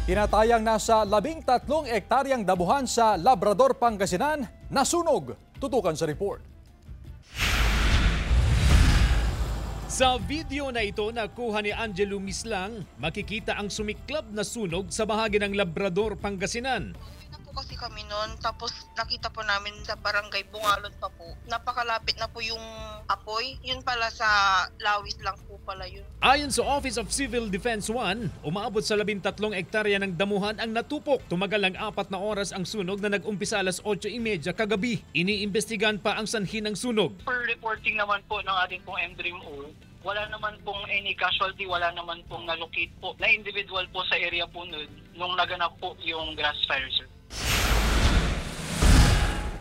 Tinatayang nasa 13 ektaryang damuhan sa Labrador, Pangasinan nasunog. Tutukan sa report. Sa video na ito na kuha ni Angelo Mislang, makikita ang sumiklab na sunog sa bahagi ng Labrador, Pangasinan. Kasi kami noon, tapos nakita po namin sa barangay Bungalon pa po. Napakalapit na po yung apoy. Yun pala sa Lawis lang po pala yun. Ayon sa Office of Civil Defense 1, umaabot sa 13 ektarya ng damuhan ang natupok. Tumagal ng 4 na oras ang sunog na nag-umpisa alas 8:30 kagabi. Iniimbestigahan pa ang sanhi ng sunog. Per reporting naman po ng ating pong MDRIMO, wala naman pong any casualty, wala naman pong na-locate po na individual po sa area po nun nung naganap po yung grass fire, sir.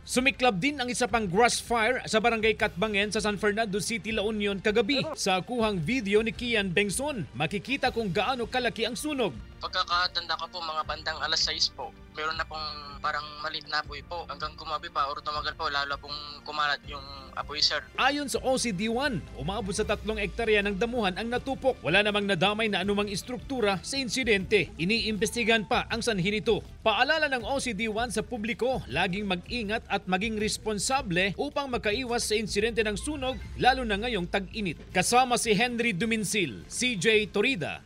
Sumiklab din ang isa pang grass fire sa barangay Katbangen sa San Fernando City, La Union kagabi. Sa kuhang video ni Kian Bengson, makikita kung gaano kalaki ang sunog. Pagkakatanda ko po, mga bandang alas 6 po, meron na pong parang maliit na apoy po. Hanggang kumabi pa or tumagal po, lalo pong kumalat yung apoy, sir. Ayon sa OCD1, umabot sa 3 ektarya ng damuhan ang natupok. Wala namang nadamay na anumang istruktura sa insidente. Iniimbestigahan pa ang sanhi nito. Paalala ng OCD1 sa publiko, laging mag-ingat at maging responsable upang makaiwas sa insidente ng sunog, lalo na ngayong tag-init. Kasama si Henry Duminsil, CJ Torida,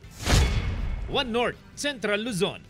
One North, Central Luzon.